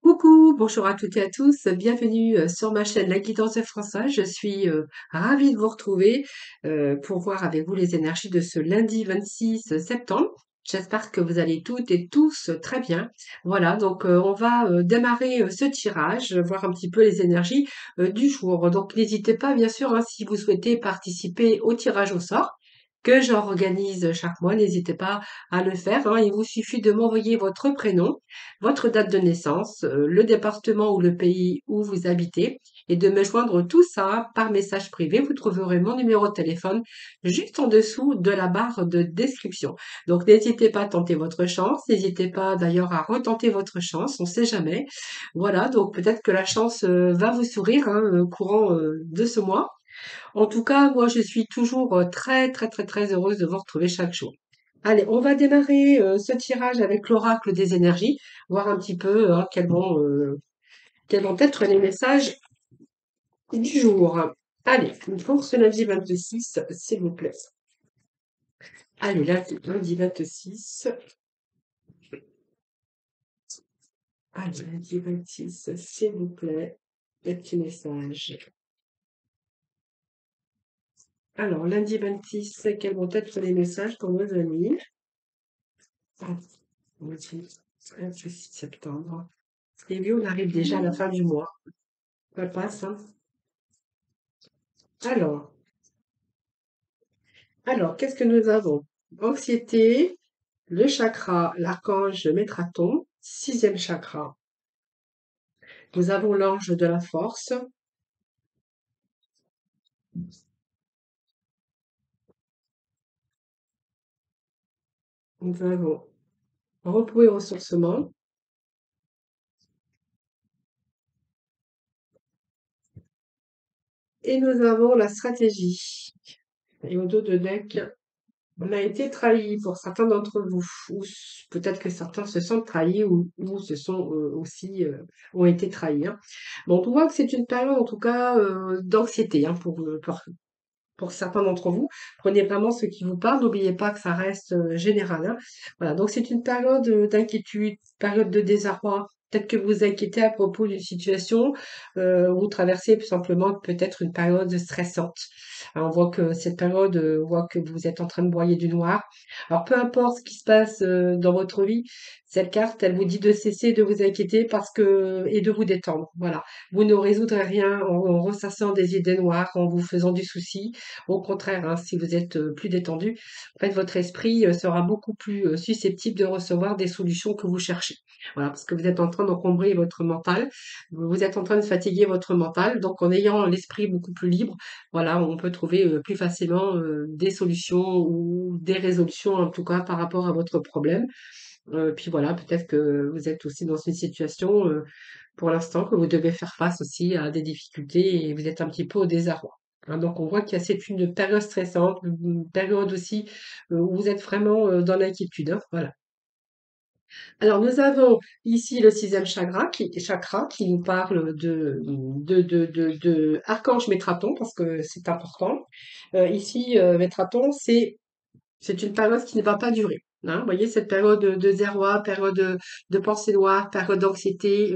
Coucou, bonjour à toutes et à tous, bienvenue sur ma chaîne La Guidance de Françoise. Je suis ravie de vous retrouver pour voir avec vous les énergies de ce lundi 26 septembre. J'espère que vous allez toutes et tous très bien. Voilà, donc on va démarrer ce tirage, voir un petit peu les énergies du jour. Donc n'hésitez pas, bien sûr, hein, si vous souhaitez participer au tirage au sort que j'organise chaque mois, n'hésitez pas à le faire, hein. Il vous suffit de m'envoyer votre prénom, votre date de naissance, le département ou le pays où vous habitez et de me joindre tout ça par message privé. Vous trouverez mon numéro de téléphone juste en dessous de la barre de description. Donc n'hésitez pas à tenter votre chance, n'hésitez pas d'ailleurs à retenter votre chance, on ne sait jamais. Voilà, donc peut-être que la chance va vous sourire hein, au courant de ce mois. En tout cas, moi je suis toujours très très très très heureuse de vous retrouver chaque jour. Allez, on va démarrer ce tirage avec l'oracle des énergies, voir un petit peu hein, quels vont être les messages du jour. Allez, pour ce lundi 26, s'il vous plaît. Allez, lundi 26. Allez, lundi 26, s'il vous plaît. Les petits messages. Alors, lundi 26, quels vont être les messages pour nos amis? Ah, lundi 26 septembre. Et oui, on arrive déjà à la fin du mois. Ça passe, hein. Alors, qu'est-ce que nous avons? Anxiété, le chakra, l'archange Métraton, sixième chakra. Nous avons l'ange de la force. Nous avons repos et ressourcement. Et nous avons la stratégie. Et au dos de deck, on a été trahi pour certains d'entre vous. Ou peut-être que certains se sentent trahis ou se sont aussi ont été trahis, hein. Bon, on voit que c'est une période en tout cas d'anxiété hein, pour certains d'entre vous. Prenez vraiment ce qui vous parle. N'oubliez pas que ça reste général, hein. Voilà, donc c'est une période d'inquiétude, période de désarroi. Peut-être que vous vous inquiétez à propos d'une situation où vous traversez tout simplement peut-être une période stressante. Alors, on voit que cette période, on voit que vous êtes en train de broyer du noir. Alors, peu importe ce qui se passe dans votre vie, cette carte, elle vous dit de cesser de vous inquiéter parce que et de vous détendre. Voilà, vous ne résoudrez rien en ressassant des idées noires, en vous faisant du souci. Au contraire, hein, si vous êtes plus détendu, en fait, votre esprit sera beaucoup plus susceptible de recevoir des solutions que vous cherchez. Voilà, parce que vous êtes en train d'encombrer votre mental, vous êtes en train de fatiguer votre mental. Donc, en ayant l'esprit beaucoup plus libre, voilà, on peut trouver plus facilement des solutions ou des résolutions, en tout cas, par rapport à votre problème. Puis voilà, peut-être que vous êtes aussi dans une situation, pour l'instant, que vous devez faire face aussi à des difficultés et vous êtes un petit peu au désarroi. Hein, donc on voit qu'il y a c'est une période stressante, une période aussi, où vous êtes vraiment, dans l'inquiétude, hein, voilà. Alors nous avons ici le sixième chakra qui nous parle de Archange Métraton parce que c'est important. Ici, Métraton, c'est une période qui ne va pas durer. Hein. Vous voyez, cette période de désarroi, période de pensée noire, période d'anxiété,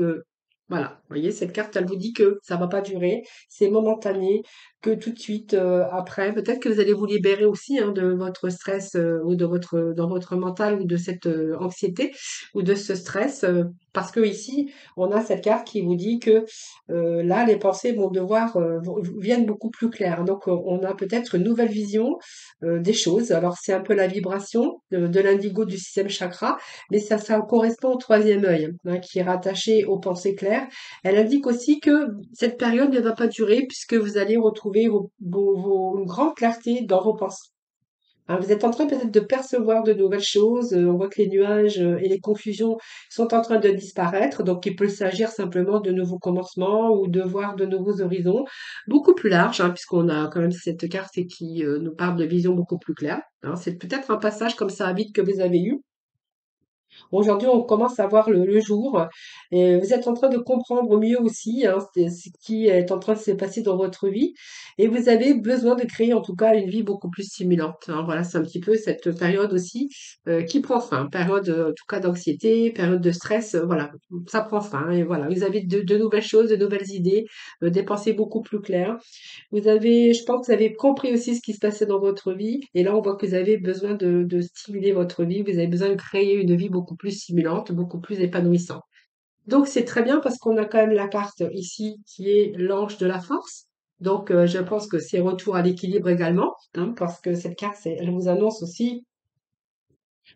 voilà. Vous voyez, cette carte, elle vous dit que ça va pas durer, c'est momentané, que tout de suite après, peut-être que vous allez vous libérer aussi hein, de votre stress ou de votre dans votre mental ou de cette anxiété ou de ce stress, parce que ici, on a cette carte qui vous dit que là, les pensées vont devoir viennent beaucoup plus claires. Donc, on a peut-être une nouvelle vision des choses. Alors, c'est un peu la vibration de l'indigo du sixième chakra, mais ça correspond au troisième œil, hein, qui est rattaché aux pensées claires. Elle indique aussi que cette période ne va pas durer puisque vous allez retrouver une grande clarté dans vos pensées. Hein, vous êtes en train peut-être de percevoir de nouvelles choses. On voit que les nuages et les confusions sont en train de disparaître. Donc, il peut s'agir simplement de nouveaux commencements ou de voir de nouveaux horizons beaucoup plus larges, hein, puisqu'on a quand même cette carte qui nous parle de vision beaucoup plus claire. Hein. C'est peut-être un passage comme ça vite que vous avez eu. Aujourd'hui, on commence à voir le jour et vous êtes en train de comprendre mieux aussi hein, ce qui est en train de se passer dans votre vie et vous avez besoin de créer en tout cas une vie beaucoup plus stimulante. Hein. Voilà, c'est un petit peu cette période aussi qui prend fin, période en tout cas d'anxiété, période de stress, voilà, ça prend fin et voilà, vous avez de nouvelles choses, de nouvelles idées, des pensées beaucoup plus claires. Je pense que vous avez compris aussi ce qui se passait dans votre vie. Et là, on voit que vous avez besoin de stimuler votre vie. Vous avez besoin de créer une vie beaucoup plus stimulante, beaucoup plus épanouissante. Donc, c'est très bien parce qu'on a quand même la carte ici qui est l'ange de la force. Donc, je pense que c'est retour à l'équilibre également, hein, parce que cette carte, elle vous annonce aussi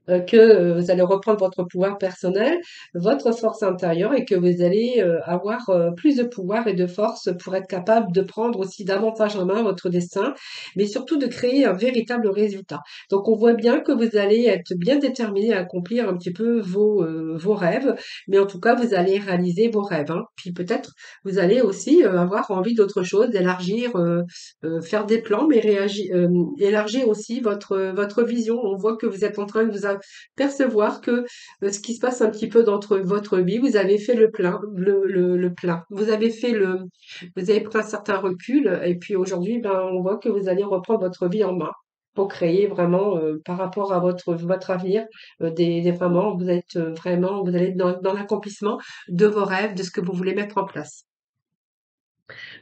que vous allez reprendre votre pouvoir personnel, votre force intérieure et que vous allez avoir plus de pouvoir et de force pour être capable de prendre aussi davantage en main votre destin, mais surtout de créer un véritable résultat. Donc on voit bien que vous allez être bien déterminé à accomplir un petit peu vos rêves, mais en tout cas vous allez réaliser vos rêves. Hein. Puis peut-être vous allez aussi avoir envie d'autre chose, d'élargir, faire des plans, mais élargir aussi votre vision. On voit que vous êtes en train de vous percevoir que ce qui se passe un petit peu dans votre vie, vous avez fait le plein, le plein. Vous avez pris un certain recul et puis aujourd'hui, ben, on voit que vous allez reprendre votre vie en main pour créer vraiment par rapport à votre avenir vraiment vous allez être dans l'accomplissement de vos rêves, de ce que vous voulez mettre en place.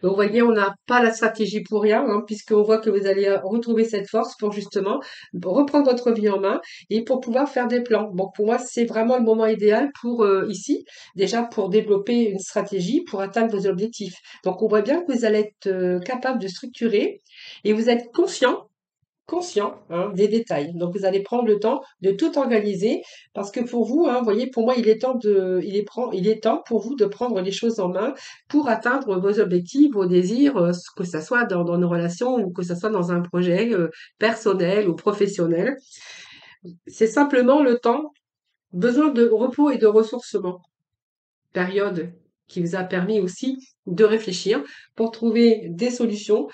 Donc, vous voyez, on n'a pas la stratégie pour rien, hein, puisqu'on voit que vous allez retrouver cette force pour justement reprendre votre vie en main et pour pouvoir faire des plans. Donc, pour moi, c'est vraiment le moment idéal pour ici, déjà pour développer une stratégie pour atteindre vos objectifs. Donc, on voit bien que vous allez être capable de structurer et vous êtes conscient hein, des détails. Donc, vous allez prendre le temps de tout organiser parce que pour vous, hein, vous voyez, pour moi, il est temps pour vous de prendre les choses en main pour atteindre vos objectifs, vos désirs, que ce soit dans nos relations ou que ce soit dans un projet personnel ou professionnel. C'est simplement le temps, besoin de repos et de ressourcement. Période qui vous a permis aussi de réfléchir pour trouver des solutions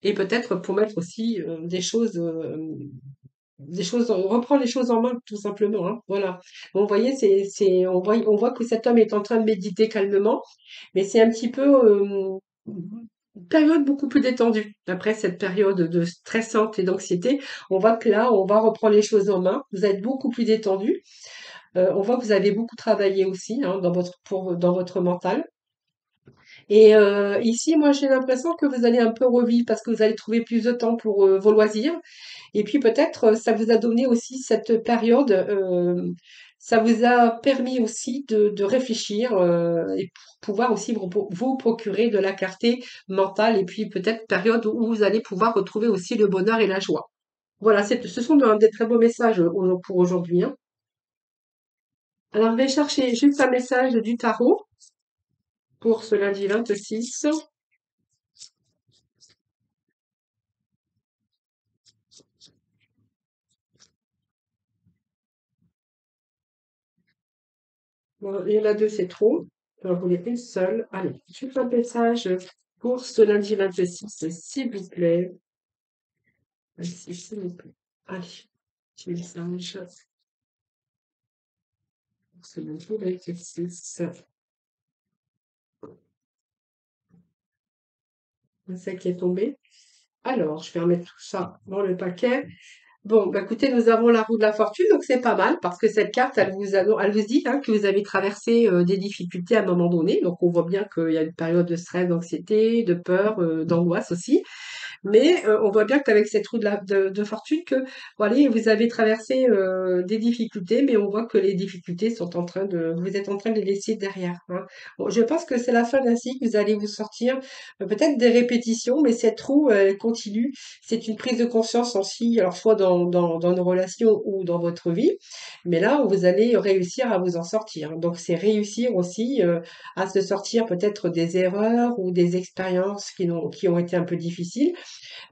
et peut-être pour mettre aussi des choses, on reprend les choses en main, tout simplement, hein, voilà. Bon, vous voyez, on voit que cet homme est en train de méditer calmement, mais c'est un petit peu une période beaucoup plus détendue. Après cette période de stressante et d'anxiété, on voit que là, on va reprendre les choses en main. Vous êtes beaucoup plus détendu. On voit que vous avez beaucoup travaillé aussi hein, dans votre mental. Et ici, moi, j'ai l'impression que vous allez un peu revivre parce que vous allez trouver plus de temps pour vos loisirs. Et puis peut-être ça vous a donné aussi cette période, ça vous a permis aussi de réfléchir et pour pouvoir aussi vous procurer de la clarté mentale et puis peut-être période où vous allez pouvoir retrouver aussi le bonheur et la joie. Voilà, ce sont des très beaux messages pour aujourd'hui. Hein. Alors, je vais chercher juste un message du tarot pour ce lundi 26. Bon, il y en a deux, c'est trop. J'en voulais une seule. Allez, juste un message pour ce lundi 26, s'il vous plaît. Merci, s'il vous plaît. Allez, petit message pour ce lundi 26. C'est qui est tombé. Alors, je vais remettre tout ça dans le paquet. Bon, bah écoutez, nous avons la roue de la fortune, donc c'est pas mal parce que cette carte, elle vous dit hein, que vous avez traversé des difficultés à un moment donné. Donc on voit bien qu'il y a une période de stress, d'anxiété, de peur, d'angoisse aussi. Mais on voit bien qu'avec cette roue de fortune, que voilà, vous avez traversé des difficultés, mais on voit que les difficultés vous êtes en train de les laisser derrière. Hein. Bon, je pense que c'est la fin d'un cycle, vous allez vous sortir peut-être des répétitions, mais cette roue elle continue. C'est une prise de conscience aussi, alors soit dans nos relations ou dans votre vie, mais là, vous allez réussir à vous en sortir. Donc c'est réussir aussi à se sortir peut-être des erreurs ou des expériences qui ont été un peu difficiles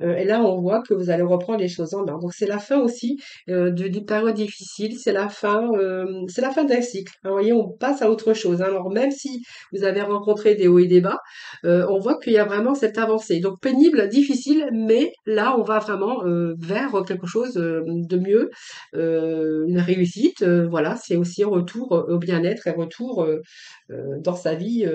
Et là, on voit que vous allez reprendre les choses en main. Donc, c'est la fin aussi d'une période difficile. C'est la fin d'un cycle. Hein, vous voyez, on passe à autre chose. Hein. Alors, même si vous avez rencontré des hauts et des bas, on voit qu'il y a vraiment cette avancée. Donc, pénible, difficile, mais là, on va vraiment vers quelque chose de mieux, une réussite. Voilà, c'est aussi retour au bien-être et retour dans sa vie.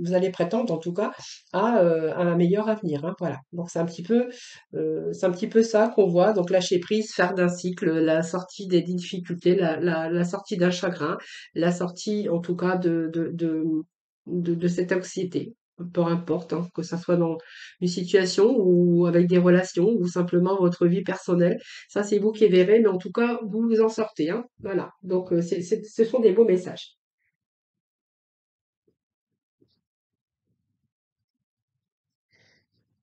Vous allez prétendre, en tout cas, à un meilleur avenir. Hein, voilà. Donc c'est un petit peu ça qu'on voit. Donc lâcher prise, faire d'un cycle, la sortie des difficultés, la sortie d'un chagrin, la sortie en tout cas de cette anxiété. Peu importe, hein, que ça soit dans une situation ou avec des relations ou simplement votre vie personnelle. Ça, c'est vous qui verrez, mais en tout cas, vous vous en sortez. Hein. Voilà. Donc, ce sont des beaux messages.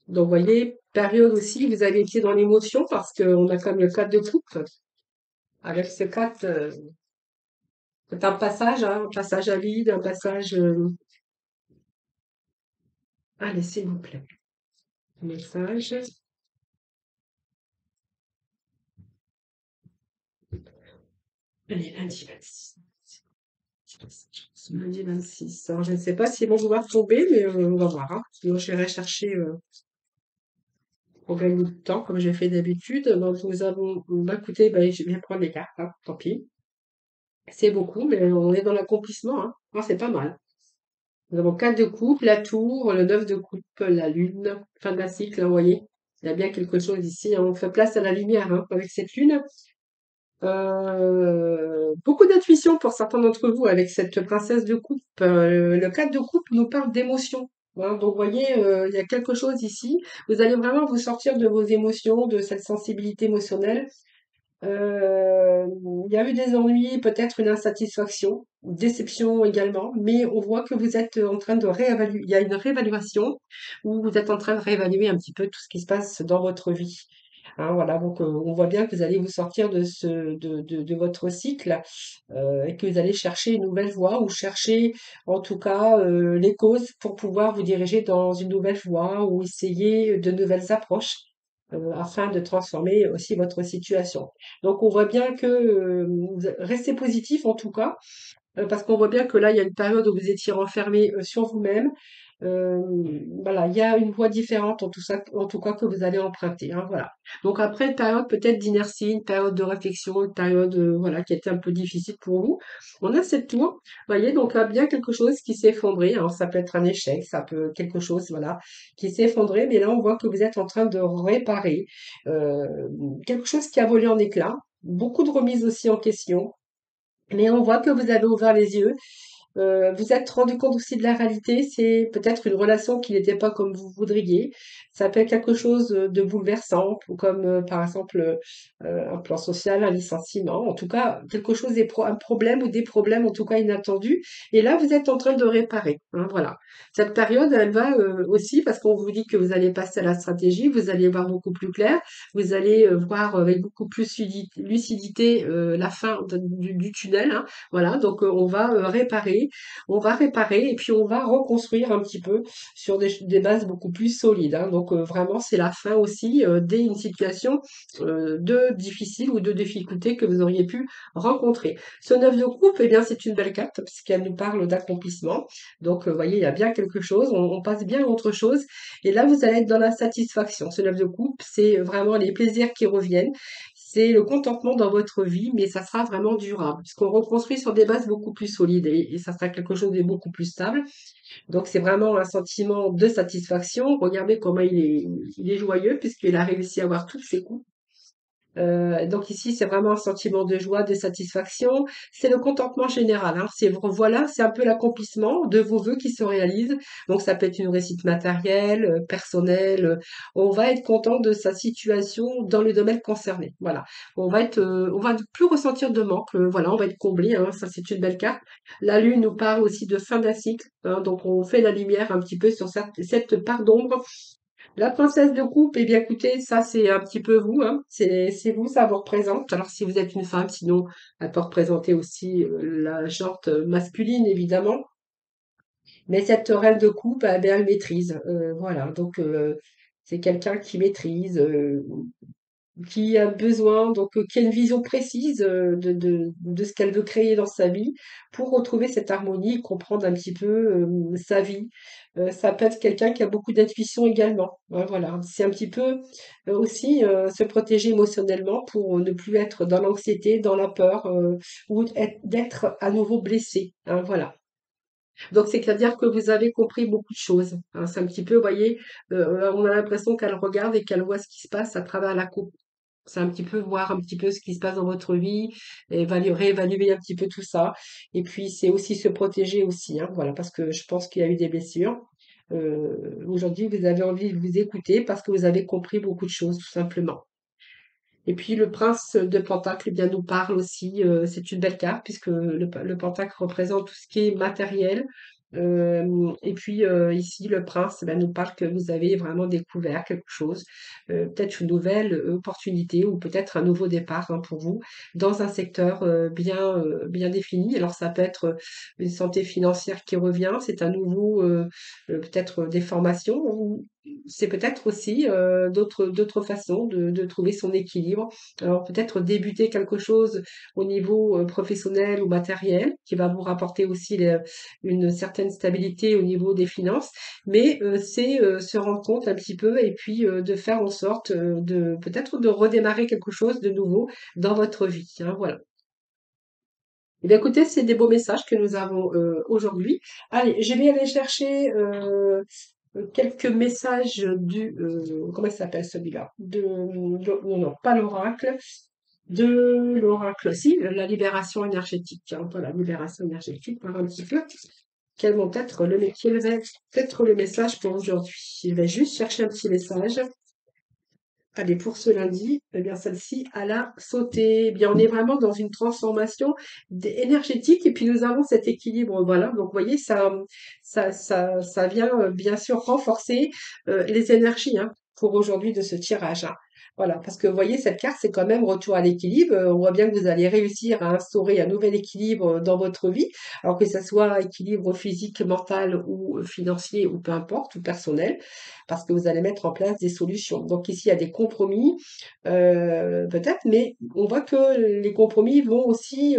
Donc, vous voyez, période aussi, vous avez été dans l'émotion parce qu'on a comme le cadre de coupe. Avec ce 4, c'est un passage à vide, un passage. Allez, s'il vous plaît. Message. Allez, lundi 26. Lundi 26. Alors, je ne sais pas s'ils vont vouloir tomber, mais on va voir. Hein. Sinon, j'irai chercher pour gagner du temps, comme j'ai fait d'habitude. Donc, nous avons. Bah, écoutez, bah, je vais prendre les cartes. Hein. Tant pis. C'est beaucoup, mais on est dans l'accomplissement. Hein. Ah, c'est pas mal. Nous avons 4 de coupe, la tour, le 9 de coupe, la lune, fin d'un cycle, hein, vous voyez. Il y a bien quelque chose ici, hein. On fait place à la lumière hein, avec cette lune. Beaucoup d'intuition pour certains d'entre vous avec cette princesse de coupe. Le 4 de coupe nous parle d'émotion. Hein. Donc, vous voyez, il y a quelque chose ici. Vous allez vraiment vous sortir de vos émotions, de cette sensibilité émotionnelle. Il y a eu des ennuis, peut-être une insatisfaction, une déception également, mais on voit que vous êtes en train de réévaluer. Il y a une réévaluation où vous êtes en train de réévaluer un petit peu tout ce qui se passe dans votre vie. Hein, voilà, donc on voit bien que vous allez vous sortir de votre cycle et que vous allez chercher une nouvelle voie ou chercher en tout cas les causes pour pouvoir vous diriger dans une nouvelle voie ou essayer de nouvelles approches afin de transformer aussi votre situation. Donc on voit bien que restez positif en tout cas, parce qu'on voit bien que là, il y a une période où vous étiez renfermé sur vous-même. Euh, voilà, il y a une voie différente en tout cas que vous allez emprunter. Hein, voilà. Donc après une période peut-être d'inertie, une période de réflexion, une période voilà qui était un peu difficile pour vous, on a cette tour. Vous voyez, donc il y a bien quelque chose qui s'est effondré. Alors ça peut être un échec, ça peut quelque chose voilà qui s'est effondré, mais là on voit que vous êtes en train de réparer euh, quelque chose qui a volé en éclats. Beaucoup de remises aussi en question. Mais on voit que vous avez ouvert les yeux vous êtes rendu compte aussi de la réalité, c'est peut-être une relation qui n'était pas comme vous voudriez. Ça peut être quelque chose de bouleversant, comme par exemple un plan social, un licenciement, en tout cas quelque chose, un problème ou des problèmes en tout cas inattendus. Et là, vous êtes en train de réparer. Hein, voilà. Cette période, elle va aussi parce qu'on vous dit que vous allez passer à la stratégie, vous allez voir beaucoup plus clair, vous allez voir avec beaucoup plus lucidité la fin du tunnel. Hein, voilà, donc on va réparer et puis on va reconstruire un petit peu sur des bases beaucoup plus solides. Hein. Donc vraiment, c'est la fin aussi d'une situation de difficile ou de difficulté que vous auriez pu rencontrer. Ce 9 de coupe, eh bien, c'est une belle carte puisqu'elle nous parle d'accomplissement. Donc, vous voyez, il y a bien quelque chose, on passe bien à autre chose. Et là, vous allez être dans la satisfaction. Ce 9 de coupe, c'est vraiment les plaisirs qui reviennent. C'est le contentement dans votre vie, mais ça sera vraiment durable, puisqu'on reconstruit sur des bases beaucoup plus solides et ça sera quelque chose de beaucoup plus stable. Donc c'est vraiment un sentiment de satisfaction. Regardez comment il est joyeux puisqu'il a réussi à avoir toutes ses coupes. Donc ici, c'est vraiment un sentiment de joie, de satisfaction. C'est le contentement général. Hein. Voilà, c'est un peu l'accomplissement de vos vœux qui se réalisent. Donc ça peut être une réussite matérielle, personnelle. On va être content de sa situation dans le domaine concerné. Voilà. On va plus ressentir de manque. Voilà, on va être comblé. Hein. Ça, c'est une belle carte. La lune nous parle aussi de fin d'un cycle. Hein. Donc on fait la lumière un petit peu sur cette part d'ombre la princesse de coupe, eh bien écoutez, ça c'est un petit peu vous, hein. C'est vous, ça vous représente. Alors si vous êtes une femme, sinon elle peut représenter aussi la jante masculine évidemment. Mais cette reine de coupe, eh bien, elle maîtrise. Voilà, donc C'est quelqu'un qui maîtrise, qui a besoin, donc qui a une vision précise de ce qu'elle veut créer dans sa vie pour retrouver cette harmonie et comprendre un petit peu sa vie. Ça peut être quelqu'un qui a beaucoup d'intuition également. Ouais, voilà, c'est un petit peu aussi se protéger émotionnellement pour ne plus être dans l'anxiété, dans la peur ou d'être à nouveau blessé. Hein, voilà. Donc, c'est-à-dire que vous avez compris beaucoup de choses. Hein. C'est un petit peu, vous voyez, on a l'impression qu'elle regarde et qu'elle voit ce qui se passe à travers la coupe. C'est un petit peu voir un petit peu ce qui se passe dans votre vie, réévaluer un petit peu tout ça. Et puis, c'est aussi se protéger aussi, hein, voilà, parce que je pense qu'il y a eu des blessures. Aujourd'hui, vous avez envie de vous écouter parce que vous avez compris beaucoup de choses, tout simplement. Et puis le prince de Pentacle, eh bien, nous parle aussi, c'est une belle carte puisque le Pentacle représente tout ce qui est matériel. Et puis ici, le prince ben, nous parle que vous avez vraiment découvert quelque chose, peut-être une nouvelle opportunité ou peut-être un nouveau départ hein, pour vous dans un secteur bien défini. Alors ça peut être une santé financière qui revient, c'est à nouveau peut-être des formations ou c'est peut-être aussi d'autres façons de trouver son équilibre. Alors peut-être débuter quelque chose au niveau professionnel ou matériel qui va vous rapporter aussi une certaine stabilité au niveau des finances, mais c'est se rendre compte un petit peu et puis de faire en sorte de peut-être de redémarrer quelque chose de nouveau dans votre vie. Hein, voilà. Eh bien, écoutez, c'est des beaux messages que nous avons aujourd'hui. Allez, je vais aller chercher quelques messages comment il s'appelle celui-là? Non, non, pas l'oracle, de l'oracle, si, la libération énergétique. Hein, voilà, libération énergétique, voir un petit peu quel vont être quel va être le message pour aujourd'hui. Je vais juste chercher un petit message. Allez, pour ce lundi, eh bien, celle-ci, elle a sauté. Eh bien, on est vraiment dans une transformation énergétique et puis nous avons cet équilibre. Voilà. Donc, vous voyez, ça vient bien sûr renforcer les énergies hein, pour aujourd'hui de ce tirage. Hein. Voilà. Parce que vous voyez, cette carte, c'est quand même retour à l'équilibre. On voit bien que vous allez réussir à instaurer un nouvel équilibre dans votre vie. Alors que ce soit équilibre physique, mental ou financier ou peu importe, ou personnel parce que vous allez mettre en place des solutions. Donc ici, il y a des compromis, peut-être, mais on voit que les compromis vont aussi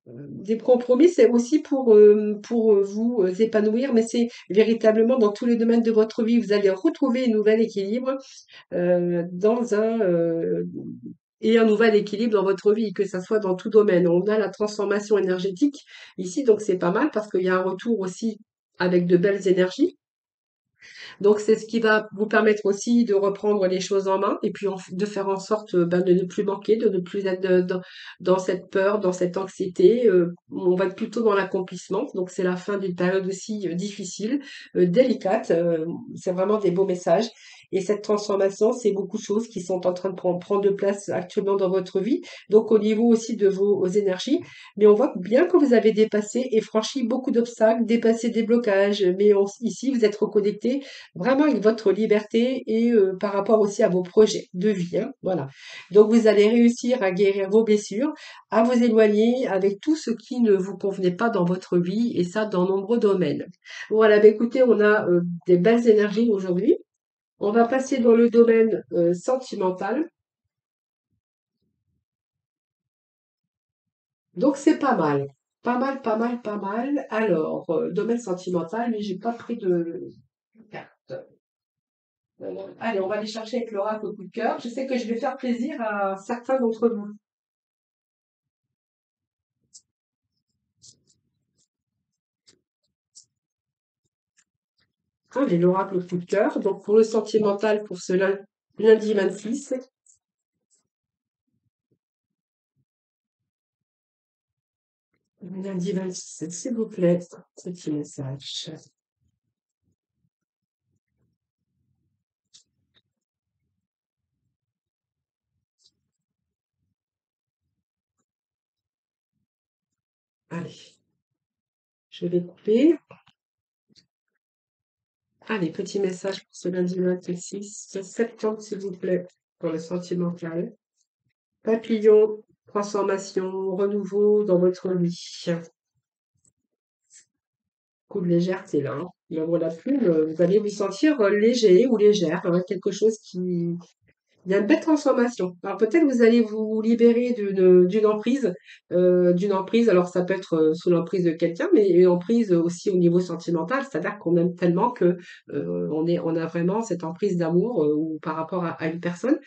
des compromis, c'est aussi pour vous épanouir, mais c'est véritablement dans tous les domaines de votre vie. Vous allez retrouver un nouvel équilibre et un nouvel équilibre dans votre vie, que ça soit dans tout domaine. On a la transformation énergétique ici, donc c'est pas mal parce qu'il y a un retour aussi avec de belles énergies. Donc, c'est ce qui va vous permettre aussi de reprendre les choses en main et puis de faire en sorte ben, de ne plus manquer, de ne plus être dans cette peur, dans cette anxiété. On va être plutôt dans l'accomplissement. Donc, c'est la fin d'une période aussi difficile, délicate. C'est vraiment des beaux messages. Et cette transformation, c'est beaucoup de choses qui sont en train de prendre de place actuellement dans votre vie. Donc, au niveau aussi de vos énergies. Mais on voit bien que vous avez dépassé et franchi beaucoup d'obstacles, dépassé des blocages. Mais ici, vous êtes reconnecté vraiment avec votre liberté et par rapport aussi à vos projets de vie. Hein, voilà. Donc vous allez réussir à guérir vos blessures, à vous éloigner avec tout ce qui ne vous convenait pas dans votre vie et ça dans nombreux domaines. Voilà, bah, écoutez, on a des belles énergies aujourd'hui. On va passer dans le domaine sentimental. Donc c'est pas mal. Pas mal, pas mal, pas mal. Alors, domaine sentimental, mais j'ai pas pris de carte. Allez, on va aller chercher avec l'oracle au coup de cœur. Je sais que je vais faire plaisir à certains d'entre vous. Allez, l'oracle au coup de cœur. Donc, pour le sentimental, pour ce lundi 26. Lundi 26, s'il vous plaît. Petit message. Allez, je vais couper. Allez, petit message pour ce lundi 26 septembre, s'il vous plaît, pour le sentimental. Papillon, transformation, renouveau dans votre vie. Coup de légèreté là, hein. L'œuvre la plume, vous allez vous sentir léger ou légère, hein, quelque chose qui, il y a une belle transformation. Alors peut-être vous allez vous libérer d'une emprise. Alors ça peut être sous l'emprise de quelqu'un, mais une emprise aussi au niveau sentimental, c'est-à-dire qu'on aime tellement que on a vraiment cette emprise d'amour ou par rapport à une personne.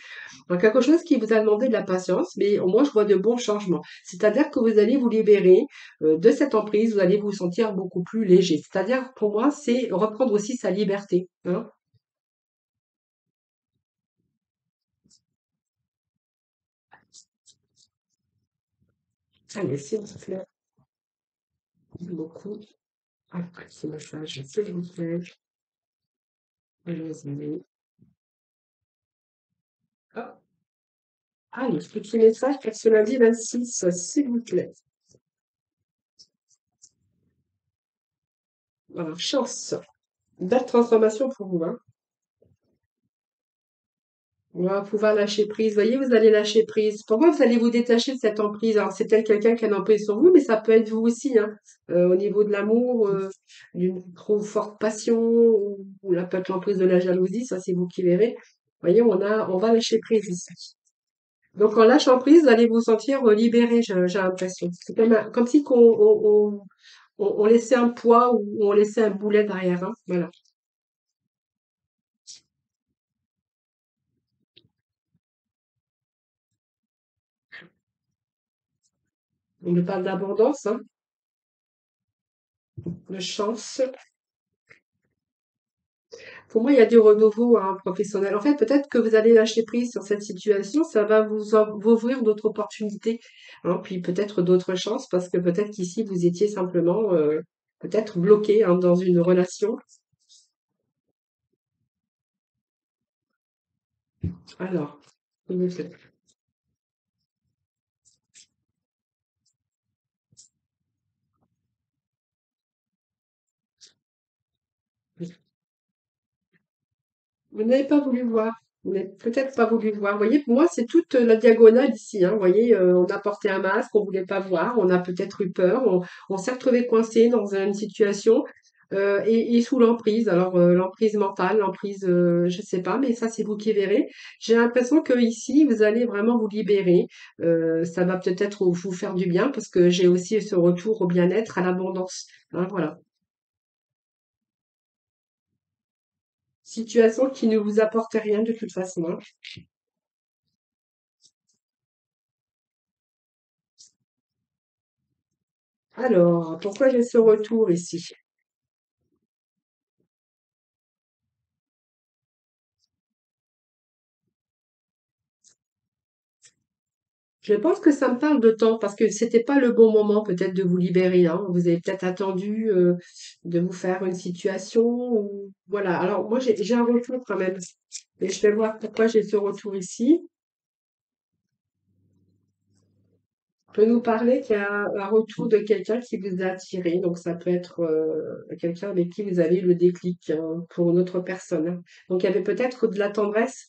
Donc quelque chose qui vous a demandé de la patience, mais au moins je vois de bons changements. C'est-à-dire que vous allez vous libérer de cette emprise, vous allez vous sentir beaucoup plus léger. C'est-à-dire pour moi c'est reprendre aussi sa liberté, hein. Allez, s'il vous plaît, beaucoup. Après ce message, s'il vous plaît, allez-y. Hop. Allez, petit message pour ce lundi 26, s'il vous plaît. Voilà, chance. Belle transformation pour vous, hein. On va pouvoir lâcher prise. Voyez, vous allez lâcher prise. Pourquoi vous allez vous détacher de cette emprise? Alors, c'est peut-être quelqu'un qui a une emprise sur vous, mais ça peut être vous aussi, hein. Au niveau de l'amour, d'une trop forte passion, ou là, peut-être l'emprise de la jalousie, ça c'est vous qui verrez. Voyez, on va lâcher prise ici. Donc, en lâchant prise, vous allez vous sentir libéré, j'ai l'impression. C'est comme si on laissait un poids ou on laissait un boulet derrière, hein. Voilà. On nous parle d'abondance, hein, de chance. Pour moi, il y a du renouveau, hein, professionnel. En fait, peut-être que vous allez lâcher prise sur cette situation, ça va vous ouvrir d'autres opportunités, hein, puis peut-être d'autres chances, parce que peut-être qu'ici, vous étiez simplement, peut-être bloqué, hein, dans une relation. Alors, s'il vous plaît. Vous n'avez pas voulu voir. Vous n'avez peut-être pas voulu voir. Vous voyez, pour moi, c'est toute la diagonale ici, hein. Vous voyez, on a porté un masque, on voulait pas voir, on a peut-être eu peur, on s'est retrouvé coincé dans une situation et sous l'emprise. Alors, l'emprise mentale, l'emprise, je sais pas, mais ça, c'est vous qui verrez. J'ai l'impression que ici, vous allez vraiment vous libérer. Ça va peut-être vous faire du bien parce que j'ai aussi ce retour au bien-être, à l'abondance, hein, voilà. Situation qui ne vous apporte rien de toute façon, hein. Alors, pourquoi j'ai ce retour ici? Je pense que ça me parle de temps parce que c'était pas le bon moment peut-être de vous libérer, hein. Vous avez peut-être attendu de vous faire une situation ou voilà. Alors moi j'ai un retour quand même et je vais voir pourquoi j'ai ce retour ici. Peut nous parler qu'il y a un retour de quelqu'un qui vous a attiré. Donc, ça peut être quelqu'un avec qui vous avez eu le déclic pour une autre personne, hein. Donc, il y avait peut-être de la tendresse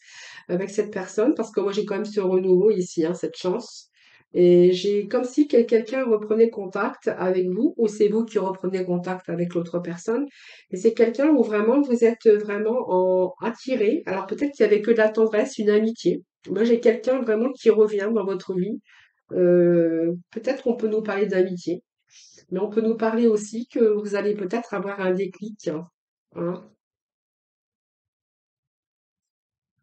avec cette personne, parce que moi, j'ai quand même ce renouveau ici, hein, cette chance. Et j'ai comme si quelqu'un reprenait contact avec vous, ou c'est vous qui reprenez contact avec l'autre personne. Et c'est quelqu'un où vraiment vous êtes vraiment attiré. Alors, peut-être qu'il y avait que de la tendresse, une amitié. Moi, j'ai quelqu'un vraiment qui revient dans votre vie. Peut-être qu'on peut nous parler d'amitié, mais on peut nous parler aussi que vous allez peut-être avoir un déclic, hein.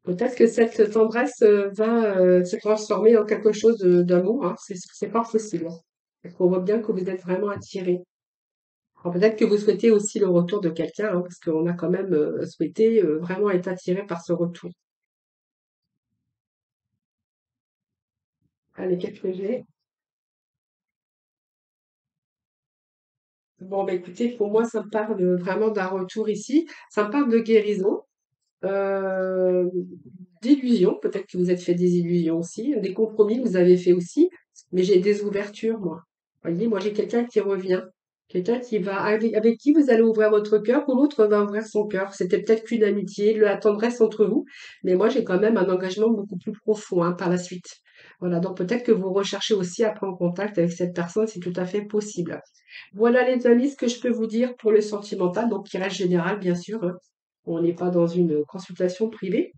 Peut-être que cette tendresse va se transformer en quelque chose d'amour, hein. C'est pas possible, hein. Parce qu'on voit bien que vous êtes vraiment attiré. Alors peut-être que vous souhaitez aussi le retour de quelqu'un, hein, parce qu'on a quand même souhaité vraiment être attiré par ce retour. Allez, qu'est-ce que j'ai? Bon, bah écoutez, pour moi, ça me parle vraiment d'un retour ici. Ça me parle de guérison. euh, d'illusions, peut-être que vous êtes fait des illusions aussi, des compromis que vous avez fait aussi, mais j'ai des ouvertures, moi. Vous voyez, moi j'ai quelqu'un qui revient, quelqu'un qui va, avec qui vous allez ouvrir votre cœur, ou l'autre va ouvrir son cœur. C'était peut-être qu'une amitié, de la tendresse entre vous, mais moi j'ai quand même un engagement beaucoup plus profond, hein, par la suite. Voilà, donc peut-être que vous recherchez aussi à prendre contact avec cette personne, c'est tout à fait possible. Voilà les amis, ce que je peux vous dire pour le sentimental, donc qui reste général bien sûr, hein. On n'est pas dans une consultation privée.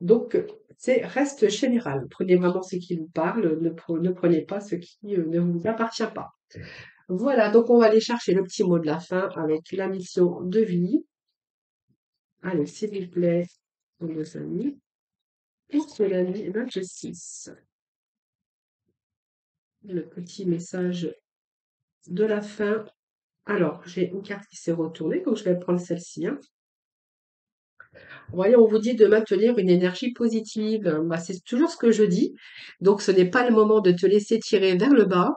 Donc, c'est reste général. Prenez vraiment ce qui vous parle, ne prenez pas ce qui ne vous appartient pas. Voilà, donc on va aller chercher le petit mot de la fin avec la mission de vie. Allez, s'il vous plaît, nos amis. Pour cela, la justice. Le petit message de la fin. Alors, j'ai une carte qui s'est retournée, donc je vais prendre celle-ci, hein. Vous voyez, on vous dit de maintenir une énergie positive. Bah, c'est toujours ce que je dis. Donc, ce n'est pas le moment de te laisser tirer vers le bas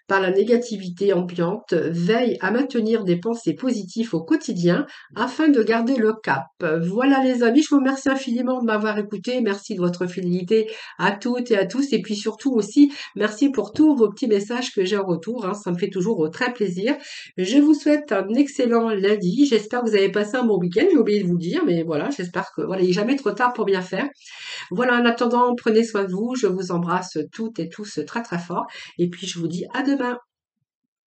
par la négativité ambiante. Veille à maintenir des pensées positives au quotidien afin de garder le cap. Voilà les amis, je vous remercie infiniment de m'avoir écouté. Merci de votre fidélité à toutes et à tous. Et puis surtout aussi, merci pour tous vos petits messages que j'ai en retour, hein. Ça me fait toujours très plaisir. Je vous souhaite un excellent lundi. J'espère que vous avez passé un bon week-end. J'ai oublié de vous le dire, mais voilà, j'espère que voilà, il n'est jamais trop tard pour bien faire. Voilà, en attendant, prenez soin de vous. Je vous embrasse toutes et tous très très fort. Et puis je vous dis à demain.